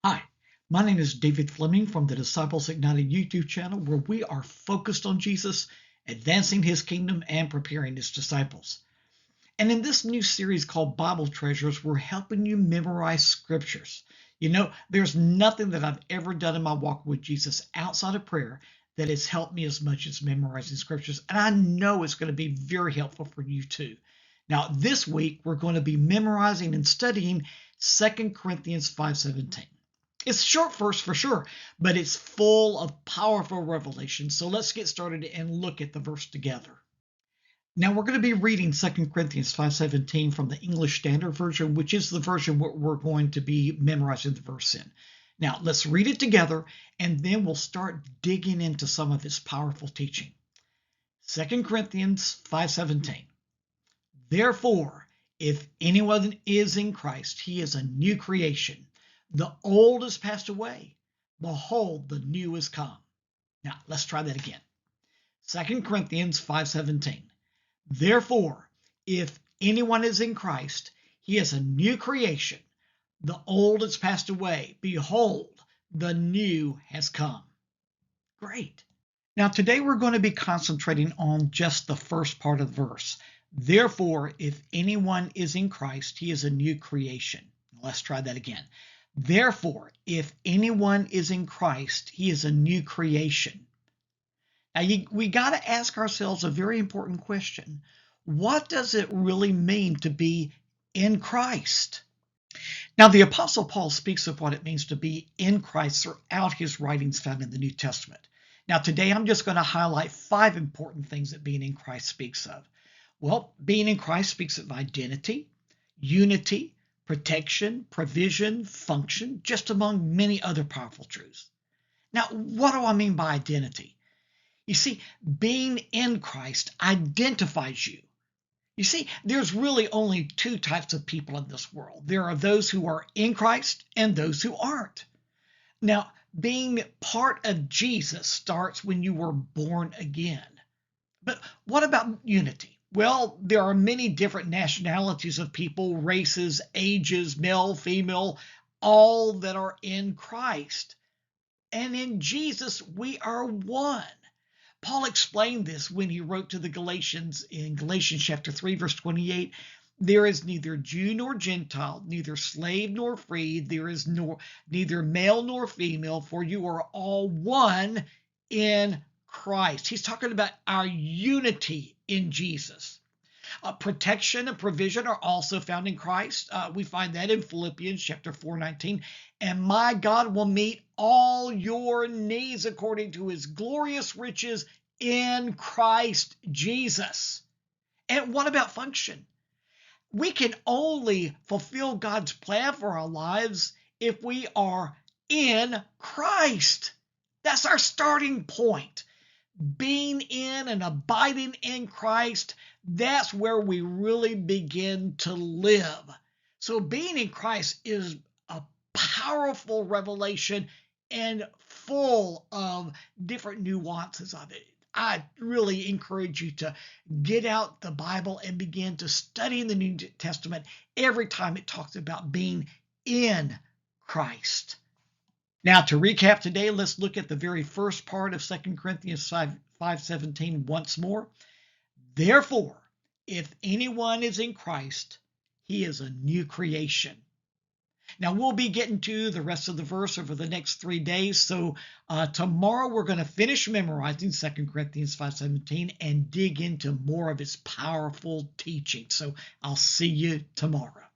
Hi, my name is David Fleming from the Disciples Ignited YouTube channel, where we are focused on Jesus, advancing his kingdom, and preparing his disciples. And in this new series called Bible Treasures, we're helping you memorize scriptures. There's nothing that I've ever done in my walk with Jesus outside of prayer that has helped me as much as memorizing scriptures. And I know it's going to be very helpful for you too. Now, this week, we're going to be memorizing and studying 2 Corinthians 5:17. It's a short verse for sure, but it's full of powerful revelation. So let's get started and look at the verse together. Now we're going to be reading 2 Corinthians 5:17 from the English Standard Version, which is the version we're going to be memorizing the verse in. Now let's read it together, and then we'll start digging into some of its powerful teaching. 2 Corinthians 5:17. Therefore, if anyone is in Christ, he is a new creation. The old has passed away. Behold, the new is come. Now, let's try that again. 2 Corinthians 5:17. Therefore, if anyone is in Christ, he is a new creation. The old has passed away. Behold, the new has come. Great. Now, today we're going to be concentrating on just the first part of the verse. Therefore, if anyone is in Christ, he is a new creation. Let's try that again. Therefore, if anyone is in Christ, he is a new creation. Now, we got to ask ourselves a very important question. What does it really mean to be in Christ? Now, the Apostle Paul speaks of what it means to be in Christ throughout his writings found in the New Testament. Now, today I'm just going to highlight 5 important things that being in Christ speaks of. Well, being in Christ speaks of identity, unity, protection, provision, function, just among many other powerful truths. Now, what do I mean by identity? You see, being in Christ identifies you. You see, there's really only 2 types of people in this world. There are those who are in Christ and those who aren't. Now, being part of Jesus starts when you were born again. But what about unity? Well, there are many different nationalities of people, races, ages, male, female, all that are in Christ. And in Jesus, we are one. Paul explained this when he wrote to the Galatians in Galatians chapter 3, verse 28. There is neither Jew nor Gentile, neither slave nor free, there is neither male nor female, for you are all one in Christ. He's talking about our unity in Jesus. Protection and provision are also found in Christ. We find that in Philippians chapter 4:19. And my God will meet all your needs according to his glorious riches in Christ Jesus. And what about function? We can only fulfill God's plan for our lives if we are in Christ. That's our starting point. Being in and abiding in Christ, that's where we really begin to live. So being in Christ is a powerful revelation and full of different nuances of it. I really encourage you to get out the Bible and begin to study in the New Testament every time it talks about being in Christ. Now, to recap today, let's look at the very first part of 2 Corinthians 5:17 once more. Therefore, if anyone is in Christ, he is a new creation. Now, we'll be getting to the rest of the verse over the next 3 days. So tomorrow we're going to finish memorizing 2 Corinthians 5:17 and dig into more of its powerful teaching. So I'll see you tomorrow.